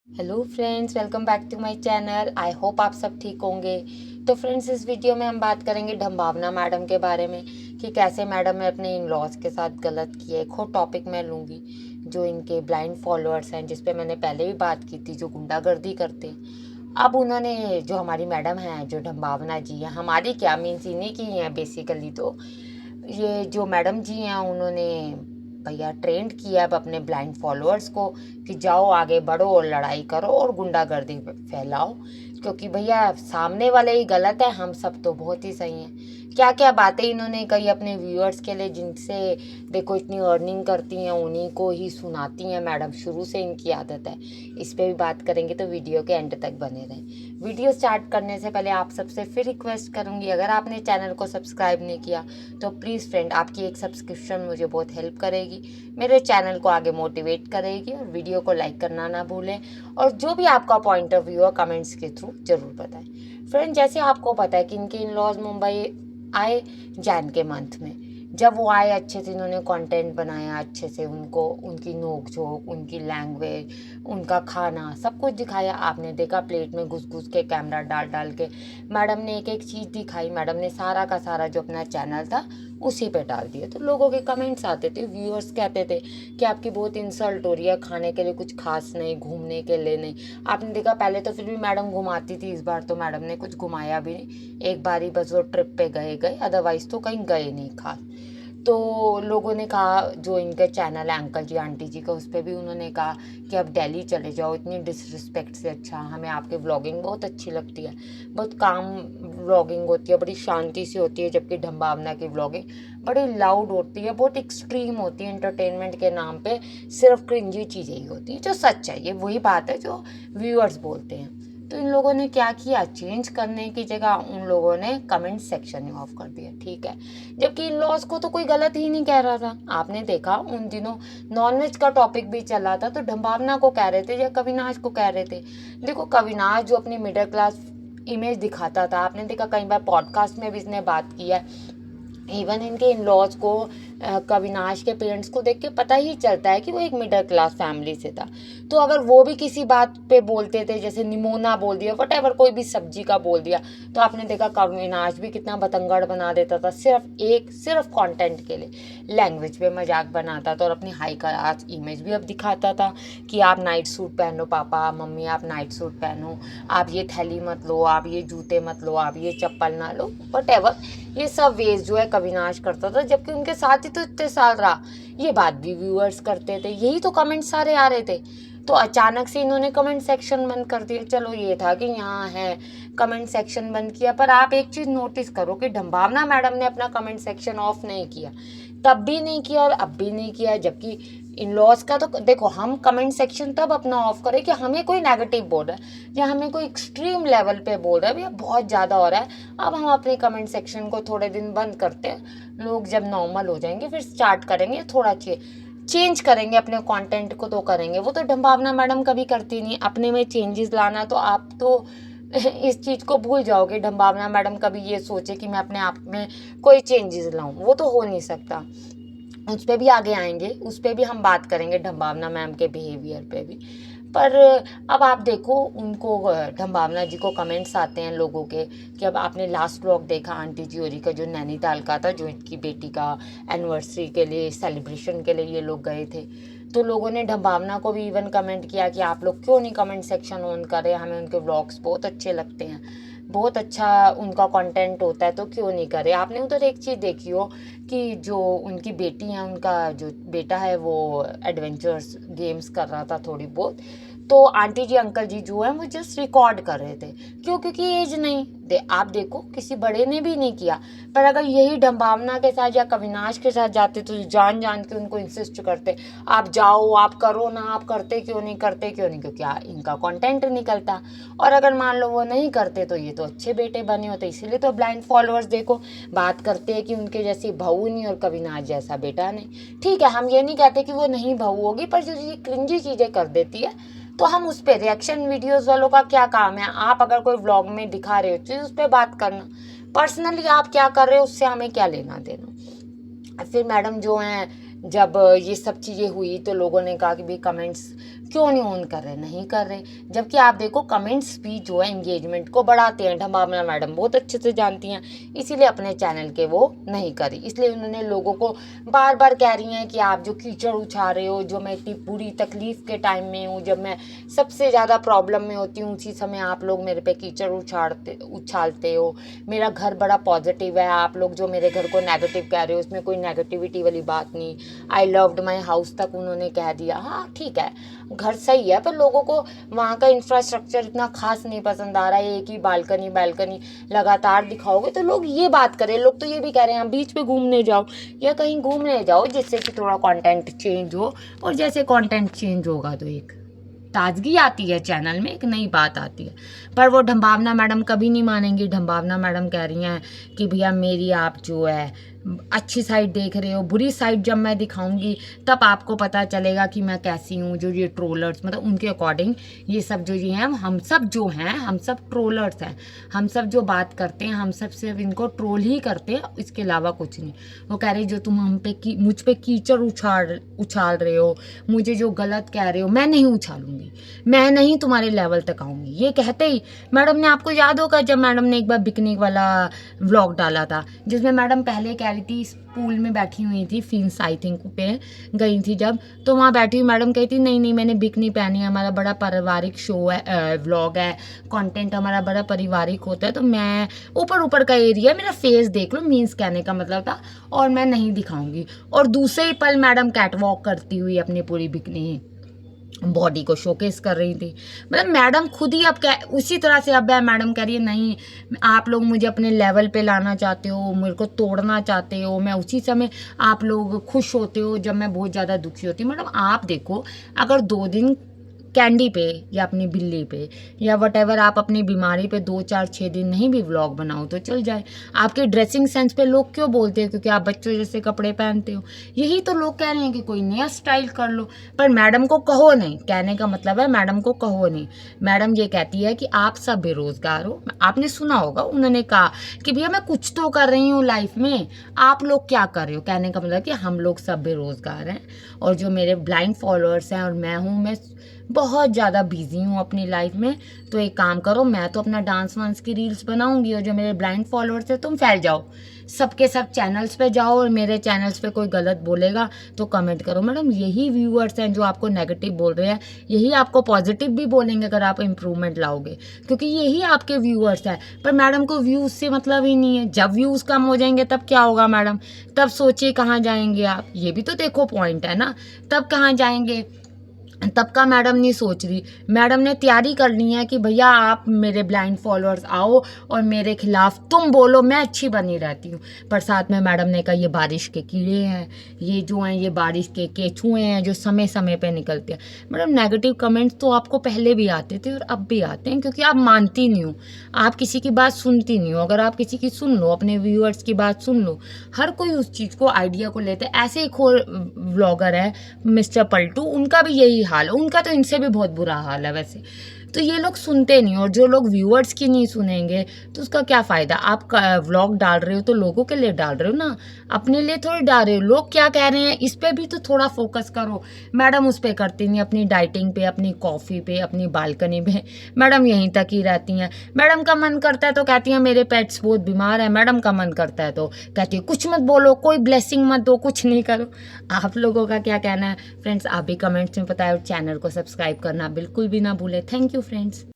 Hello friends, welcome back to my channel. I hope आप सब ठीक होंगे। तो फ्रेंड्स, इस वीडियो में हम बात करेंगे ढंबावना मैडम के बारे में कि कैसे मैडम ने अपने इन लॉज के साथ गलत किया। एक और टॉपिक मैं लूँगी जो इनके ब्लाइंड फॉलोअर्स हैं, जिस पे मैंने पहले भी बात की थी, जो गुंडागर्दी करते हैं। अब उन्होंने, जो हमारी मैडम हैं, जो ढंबावना जी हैं, हमारी क्या मीन्स इन्हीं की हैं बेसिकली। तो ये जो मैडम जी हैं, उन्होंने भैया ट्रेंड किया अब अपने ब्लाइंड फॉलोअर्स को कि जाओ आगे बढ़ो और लड़ाई करो और गुंडागर्दी फैलाओ, क्योंकि भैया सामने वाले ही गलत है, हम सब तो बहुत ही सही हैं। क्या क्या बातें इन्होंने कही अपने व्यूअर्स के लिए, जिनसे देखो इतनी अर्निंग करती हैं, उन्हीं को ही सुनाती हैं मैडम। शुरू से इनकी आदत है। इस पर भी बात करेंगे, तो वीडियो के एंड तक बने रहें। वीडियो स्टार्ट करने से पहले आप सबसे फिर रिक्वेस्ट करूँगी, अगर आपने चैनल को सब्सक्राइब नहीं किया तो प्लीज़ फ्रेंड, आपकी एक सब्सक्रिप्शन मुझे बहुत हेल्प करेगी, मेरे चैनल को आगे मोटिवेट करेगी। और वीडियो को लाइक करना ना भूलें, और जो भी आपका पॉइंट ऑफ व्यू है कमेंट्स के थ्रू ज़रूर बताएं। फ्रेंड, जैसे आपको पता है कि इनके इन लॉज मुंबई आए जैन के मंथ में। जब वो आए, अच्छे से इन्होंने कंटेंट बनाया, अच्छे से उनको उनकी नोक झोंक, उनकी लैंग्वेज, उनका खाना, सब कुछ दिखाया। आपने देखा प्लेट में घुस घुस के कैमरा डाल डाल के मैडम ने एक एक चीज़ दिखाई। मैडम ने सारा का सारा जो अपना चैनल था उसी पे डाल दिया। तो लोगों के कमेंट्स आते थे, व्यूअर्स कहते थे कि आपकी बहुत इंसल्ट हो रही है, खाने के लिए कुछ खास नहीं, घूमने के लिए नहीं। आपने देखा पहले तो फिर भी मैडम घुमाती थी, इस बार तो मैडम ने कुछ घुमाया भी नहीं। एक बार ही बस वो ट्रिप पे गए गए, अदरवाइज तो कहीं गए नहीं खास। तो लोगों ने कहा, जो इनके चैनल है अंकल जी आंटी जी का, उस पर भी उन्होंने कहा कि अब दिल्ली चले जाओ, इतनी डिसरिस्पेक्ट से अच्छा हमें आपकी व्लॉगिंग बहुत अच्छी लगती है, बहुत काम व्लॉगिंग होती है, बड़ी शांति से होती है। जबकि ढंबावना की व्लॉगिंग बड़ी लाउड होती है, बहुत एक्सट्रीम होती है। एंटरटेनमेंट के नाम पे सिर्फ क्रिंजी चीज़ें ही होती हैं, जो सच है। ये वही बात है जो व्यूअर्स बोलते हैं। तो इन लोगों ने क्या किया, चेंज करने की जगह उन लोगों ने कमेंट सेक्शन ही ऑफ कर दिया। ठीक है, जबकि इन लॉज को तो कोई गलत ही नहीं कह रहा था। आपने देखा उन दिनों नॉनवेज का टॉपिक भी चला था, तो ढंबावना को कह रहे थे या कविनाश को कह रहे थे। देखो, कविनाश जो अपनी मिडिल क्लास इमेज दिखाता था, आपने देखा कई बार पॉडकास्ट में भी इसने बात की है। इवन इनके इन लॉज को, कविनाश के पेरेंट्स को देख के पता ही चलता है कि वो एक मिडिल क्लास फैमिली से था। तो अगर वो भी किसी बात पे बोलते थे, जैसे निमोना बोल दिया, वट एवर, कोई भी सब्जी का बोल दिया, तो आपने देखा कविनाश भी कितना बतंगड़ बना देता था, सिर्फ कंटेंट के लिए। लैंग्वेज पे मजाक बनाता था और अपनी हाई क्लास इमेज भी अब दिखाता था कि आप नाइट सूट पहन लो, पापा मम्मी आप नाइट सूट पहनो, आप ये थैली मत लो, आप ये जूते मत लो, आप ये चप्पल ना लो, वट एवर। ये सब वेज जो है कविनाश करता था, जबकि उनके साथ ही तो इतने साल रहा। ये बात भी व्यूअर्स करते थे, यही तो कमेंट सारे आ रहे थे। तो अचानक से इन्होंने कमेंट सेक्शन बंद कर दिया। चलो ये था कि यहाँ है, कमेंट सेक्शन बंद किया, पर आप एक चीज़ नोटिस करो कि ढंबावना मैडम ने अपना कमेंट सेक्शन ऑफ नहीं किया, तब भी नहीं किया और अब भी नहीं किया। जबकि इन लॉज का तो देखो, हम कमेंट सेक्शन तब अपना ऑफ करें कि हमें कोई नेगेटिव बोल रहा है या हमें कोई एक्सट्रीम लेवल पे बोल रहा है, भैया बहुत ज़्यादा हो रहा है, अब हम अपने कमेंट सेक्शन को थोड़े दिन बंद करते हैं। लोग जब नॉर्मल हो जाएंगे फिर स्टार्ट करेंगे, थोड़ा चेंज करेंगे अपने कंटेंट को, तो करेंगे। वो तो ढंबावना मैडम कभी करती नहीं। अपने में चेंजेस लाना, तो आप तो इस चीज़ को भूल जाओगे। ढंबावना मैडम कभी ये सोचे कि मैं अपने आप में कोई चेंजेस लाऊं, वो तो हो नहीं सकता। उस पर भी आगे आएंगे, उस पर भी हम बात करेंगे, ढंबावना मैम के बिहेवियर पे भी। पर अब आप देखो, उनको ढंबावना जी को कमेंट्स आते हैं लोगों के कि अब आपने लास्ट व्लॉग देखा आंटी जी होरी का, जो नैनीताल का था, जो इनकी बेटी का एनिवर्सरी के लिए, सेलिब्रेशन के लिए ये लोग गए थे। तो लोगों ने ढंबावना को भी इवन कमेंट किया कि आप लोग क्यों नहीं कमेंट सेक्शन ऑन करें, हमें उनके व्लॉग्स बहुत अच्छे लगते हैं, बहुत अच्छा उनका कंटेंट होता है, तो क्यों नहीं करे। आपने उधर एक चीज़ देखी हो कि जो उनकी बेटी है, उनका जो बेटा है, वो एडवेंचर्स गेम्स कर रहा था थोड़ी बहुत, तो आंटी जी अंकल जी जो है वो जस्ट रिकॉर्ड कर रहे थे। क्यों? क्योंकि एज नहीं आप देखो किसी बड़े ने भी नहीं किया। पर अगर यही ढंबावना के साथ या कविनाश के साथ जाते तो जान जान के उनको इंसिस्ट करते, आप जाओ, आप करो ना, आप करते क्यों नहीं, करते क्यों नहीं, क्योंकि इनका कंटेंट निकलता। और अगर मान लो वो नहीं करते तो ये तो अच्छे बेटे बने होते। इसीलिए तो ब्लाइंड फॉलोअर्स देखो बात करते हैं कि उनके जैसी बहू नहीं और कविनाश जैसा बेटा नहीं। ठीक है, हम ये नहीं कहते कि वो नहीं बहू होगी, पर जो ये क्रिंजी चीज़ें कर देती है, तो हम उस पर रिएक्शन वीडियोस वालों का क्या काम है। आप अगर कोई व्लॉग में दिखा रहे हो तो उस पर बात करना, पर्सनली आप क्या कर रहे हो उससे हमें क्या लेना देना। फिर मैडम जो हैं, जब ये सब चीज़ें हुई तो लोगों ने कहा कि भाई कमेंट्स क्यों नहीं ऑन कर रहे, नहीं कर रहे। जबकि आप देखो कमेंट्स भी जो है एंगेजमेंट को बढ़ाते हैं, ढंबावना मैडम बहुत अच्छे से जानती हैं, इसीलिए अपने चैनल के वो नहीं करी। इसलिए उन्होंने लोगों को बार बार कह रही हैं कि आप जो कीचड़ उछाल रहे हो, जो मैं इतनी बुरी तकलीफ़ के टाइम में हूँ, जब मैं सबसे ज़्यादा प्रॉब्लम में होती हूँ, उसी समय आप लोग मेरे पे कीचड़ उछालते हो। मेरा घर बड़ा पॉजिटिव है, आप लोग जो मेरे घर को नेगेटिव कह रहे हो उसमें कोई नेगेटिविटी वाली बात नहीं। आई लव्ड माई हाउस तक उन्होंने कह दिया। हाँ ठीक है, घर सही है, पर लोगों को वहाँ का इंफ्रास्ट्रक्चर इतना खास नहीं पसंद आ रहा है। एक ही बालकनी लगातार दिखाओगे तो लोग ये बात करें। लोग तो ये भी कह रहे हैं बीच पे घूमने जाओ या कहीं घूमने जाओ, जिससे कि थोड़ा कंटेंट चेंज हो, और जैसे कंटेंट चेंज होगा तो एक ताजगी आती है चैनल में, एक नई बात आती है। पर वो ढंबावना मैडम कभी नहीं मानेंगी। ढंबावना मैडम कह रही हैं कि भैया मेरी आप जो है अच्छी साइड देख रहे हो, बुरी साइड जब मैं दिखाऊंगी तब आपको पता चलेगा कि मैं कैसी हूँ। जो ये ट्रोलर्स, मतलब उनके अकॉर्डिंग ये सब जो ये हैं, हम सब जो हैं, हम सब ट्रोलर्स हैं। हम सब जो बात करते हैं, हम सब सिर्फ इनको ट्रोल ही करते हैं, इसके अलावा कुछ नहीं। वो कह रही जो तुम मुझ पे कीचड़ उछाल रहे हो, मुझे जो गलत कह रहे हो, मैं नहीं उछालूंगी, मैं नहीं तुम्हारे लेवल तक आऊँगी। ये कहते ही मैडम ने, आपको याद होगा जब मैडम ने एक बार पिकनिक वाला व्लॉग डाला था, जिसमें मैडम पहले कह रही थी, पूल में बैठी हुई थी, फिन्स आई थिंक पे गई थी जब, तो वहाँ बैठी हुई मैडम कहती नहीं नहीं मैंने बिकनी पहनी है, हमारा बड़ा पारिवारिक शो है, व्लॉग है, कंटेंट हमारा बड़ा पारिवारिक होता है, तो मैं ऊपर का एरिया मेरा फेस देख लो, मीन्स कहने का मतलब था, और मैं नहीं दिखाऊंगी। और दूसरे ही पल मैडम कैटवॉक करती हुई अपनी पूरी बिकनी बॉडी को शोकेस कर रही थी। मतलब मैडम खुद ही अब उसी तरह से अब मैडम कह रही है नहीं, आप लोग मुझे अपने लेवल पे लाना चाहते हो, मेरे को तोड़ना चाहते हो, मैं उसी समय आप लोग खुश होते हो जब मैं बहुत ज़्यादा दुखी होती हूँ। मैडम आप देखो, अगर 2 दिन कैंडी पे या अपनी बिल्ली पे या वटेवर आप अपनी बीमारी पे 2 4 6 दिन नहीं भी व्लॉग बनाओ तो चल जाए। आपके ड्रेसिंग सेंस पे लोग क्यों बोलते हैं? क्योंकि आप बच्चों जैसे कपड़े पहनते हो। यही तो लोग कह रहे हैं कि कोई नया स्टाइल कर लो, पर मैडम को कहो नहीं। कहने का मतलब है मैडम को कहो नहीं। मैडम ये कहती है कि आप सब बेरोजगार हो। आपने सुना होगा उन्होंने कहा कि भैया मैं कुछ तो कर रही हूँ लाइफ में, आप लोग क्या कर रहे हो? कहने का मतलब कि हम लोग सब बेरोजगार हैं, और जो मेरे ब्लाइंड फॉलोअर्स हैं और मैं हूँ, मैं बहुत ज़्यादा बिजी हूँ अपनी लाइफ में। तो एक काम करो, मैं तो अपना डांस वांस की रील्स बनाऊंगी, और जो मेरे ब्लाइंड फॉलोअर्स है तुम फैल जाओ, सबके सब चैनल्स पे जाओ, और मेरे चैनल्स पे कोई गलत बोलेगा तो कमेंट करो। मैडम यही व्यूअर्स हैं जो आपको नेगेटिव बोल रहे हैं, यही आपको पॉजिटिव भी बोलेंगे अगर आप इम्प्रूवमेंट लाओगे, क्योंकि यही आपके व्यूअर्स हैं। पर मैडम को व्यूज़ से मतलब ही नहीं है। जब व्यूज़ कम हो जाएंगे तब क्या होगा मैडम? तब सोचिए कहाँ जाएंगे आप? ये भी तो देखो पॉइंट है ना, तब कहाँ जाएंगे? तब का मैडम नहीं सोच रही। मैडम ने तैयारी करनी है कि भैया आप मेरे ब्लाइंड फॉलोअर्स आओ और मेरे खिलाफ तुम बोलो, मैं अच्छी बनी रहती हूँ। पर साथ में मैडम ने कहा ये बारिश के कीड़े हैं, ये जो हैं ये बारिश के केचुए हैं जो समय समय पे निकलते हैं। मैडम नेगेटिव कमेंट्स तो आपको पहले भी आते थे और अब भी आते हैं, क्योंकि आप मानती नहीं हो, आप किसी की बात सुनती नहीं हो। अगर आप किसी की सुन लो, अपने व्यूअर्स की बात सुन लो, हर कोई उस चीज़ को आइडिया को लेते। ऐसे एक और व्लॉगर है मिस्टर पलटू, उनका भी यही हाल है, उनका तो इनसे भी बहुत बुरा हाल है वैसे। तो ये लोग सुनते नहीं, और जो लोग व्यूअर्स की नहीं सुनेंगे तो उसका क्या फ़ायदा? आप व्लॉग डाल रहे हो तो लोगों के लिए डाल रहे हो ना, अपने लिए थोड़ी डाल रहे हो। लोग क्या कह रहे हैं इस पे भी तो थोड़ा फोकस करो। मैडम उस पर करती नहीं, अपनी डाइटिंग पे, अपनी कॉफ़ी पे, अपनी बालकनी पे मैडम यहीं तक ही रहती हैं। मैडम का मन करता है तो कहती हैं मेरे पेट्स बहुत बीमार हैं। मैडम का मन करता है तो कहती है कुछ मत बोलो, कोई ब्लेसिंग मत दो, कुछ नहीं करो। आप लोगों का क्या कहना है फ्रेंड्स? आप भी कमेंट्स में बताएं, और चैनल को सब्सक्राइब करना बिल्कुल भी ना भूलें। Thank you friends.